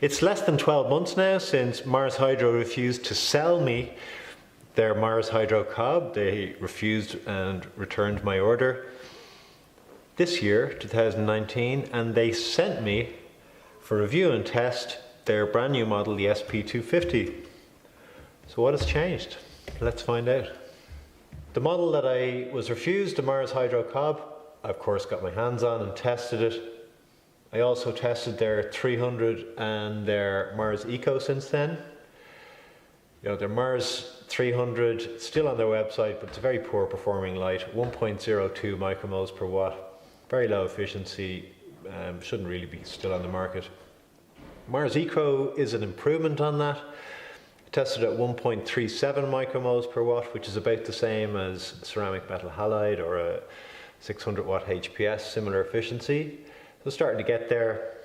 It's less than 12 months now since Mars Hydro refused to sell me their Mars Hydro cob. They refused and returned my order this year, 2019, and they sent me for review and test their brand new model, the SP250. So what has changed? Let's find out. The model that I was refused, the Mars Hydro cob, I of course got my hands on and tested it. I also tested their 300 and their Mars Eco since then. You know, their Mars 300, still on their website, but it's a very poor performing light, 1.02 micromoles per watt. Very low efficiency, shouldn't really be still on the market. Mars Eco is an improvement on that. Tested at 1.37 micromoles per watt, which is about the same as ceramic metal halide or a 600 watt HPS, similar efficiency. So starting to get there.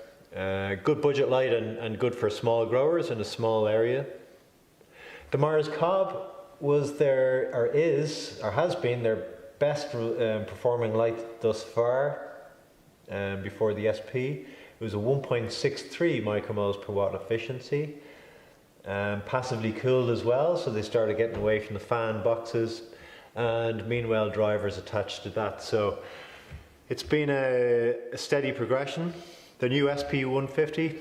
Good budget light and good for small growers in a small area. The Mars cob was their, or is, or has been their best performing light thus far before the SP. It was a 1.63 micromoles per watt efficiency. Passively cooled as well, so they started getting away from the fan boxes, and meanwhile drivers attached to that. So it's been a steady progression. The new SP150,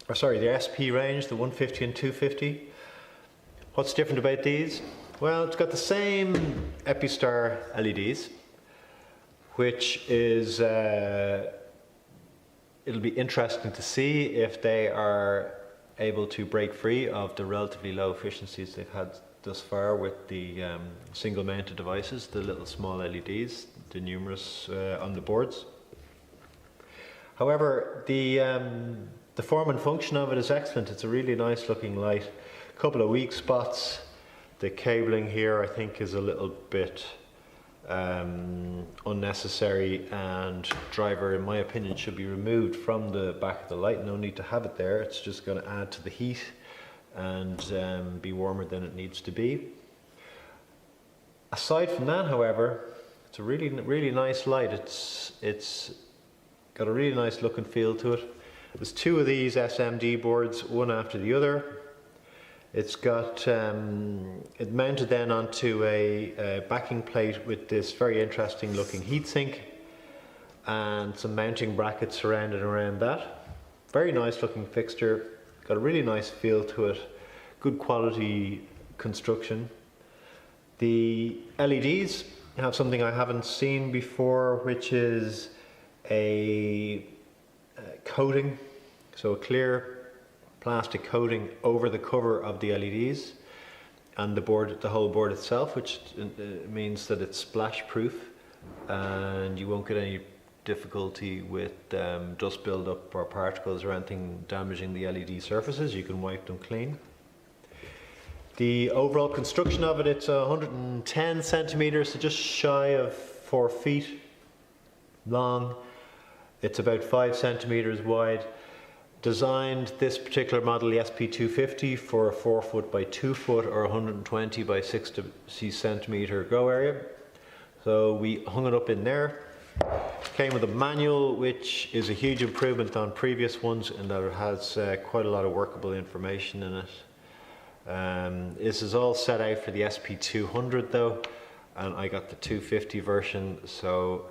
or sorry, the SP range, the 150 and 250. What's different about these? Well, it's got the same Epistar LEDs, which is, it'll be interesting to see if they are able to break free of the relatively low efficiencies they've had thus far with the single mounted devices, the little small LEDs, the numerous on the boards. However, the form and function of it is excellent. It's a really nice looking light. A couple of weak spots. The cabling here I think is a little bit unnecessary, and driver in my opinion should be removed from the back of the light. No need to have it there, it's just going to add to the heat and be warmer than it needs to be. Aside from that, however, it's a really nice light. It's got a really nice look and feel to it. There's two of these SMD boards, one after the other. It's got it mounted then onto a backing plate with this very interesting looking heatsink and some mounting brackets surrounded around that. Very nice looking fixture, got a really nice feel to it, good quality construction. The LEDs have something I haven't seen before, which is a coating, so a clear plastic coating over the cover of the LEDs and the whole board itself, which means that it's splash proof and you won't get any difficulty with dust buildup or particles or anything damaging the LED surfaces. You can wipe them clean. The overall construction of it, it's 110 centimeters, so just shy of 4 feet long. It's about 5 centimeters wide. Designed this particular model, the SP250, for a 4 foot by 2 foot or 120 by 60 centimeter grow area. So we hung it up in there. Came with a manual, which is a huge improvement on previous ones in that it has quite a lot of workable information in it. This is all set out for the SP200 though, and I got the 250 version. So,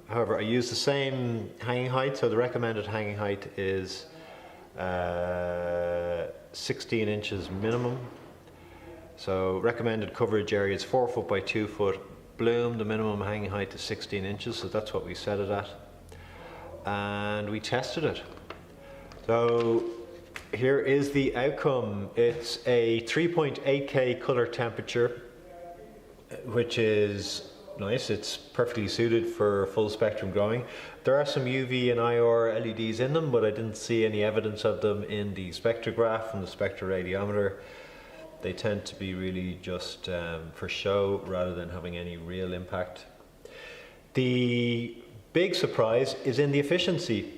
however, I use the same hanging height. So the recommended hanging height is 16 inches minimum. So recommended coverage area is 4 foot by 2 foot. Bloom, the minimum hanging height is 16 inches, so that's what we set it at. And we tested it. So here is the outcome. It's a 3.8K color temperature, which is nice. It's perfectly suited for full spectrum growing. There are some UV and IR LEDs in them, but I didn't see any evidence of them in the spectrograph and the spectroradiometer. They tend to be really just for show rather than having any real impact. The big surprise is in the efficiency.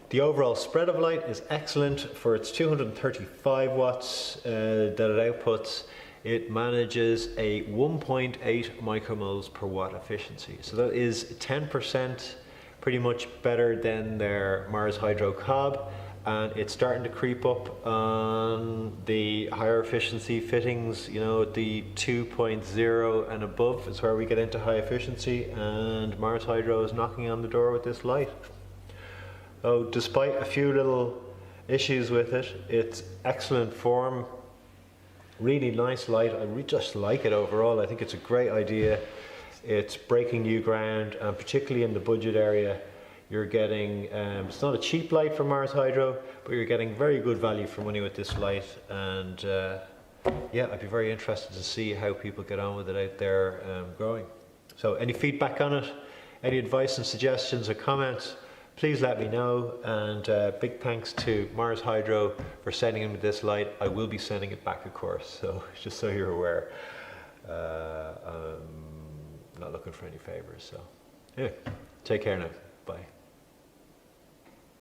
The overall spread of light is excellent. For its 235 watts that it outputs, it manages a 1.8 micromoles per watt efficiency. So that is 10% pretty much better than their Mars Hydro cob and it's starting to creep up on the higher efficiency fittings. You know, the 2.0 and above is where we get into high efficiency, and Mars Hydro is knocking on the door with this light. Oh, despite a few little issues with it, it's excellent form, really nice light. I just like it overall. I think it's a great idea. It's breaking new ground, and particularly in the budget area, you're getting, it's not a cheap light from Mars Hydro, but you're getting very good value for money with this light. And yeah, I'd be very interested to see how people get on with it out there growing. So any feedback on it, any advice and suggestions or comments, please let me know. And big thanks to Mars Hydro for sending me this light. I will be sending it back, of course, so just so you're aware. I'm not looking for any favors. So anyway, take care now. Bye.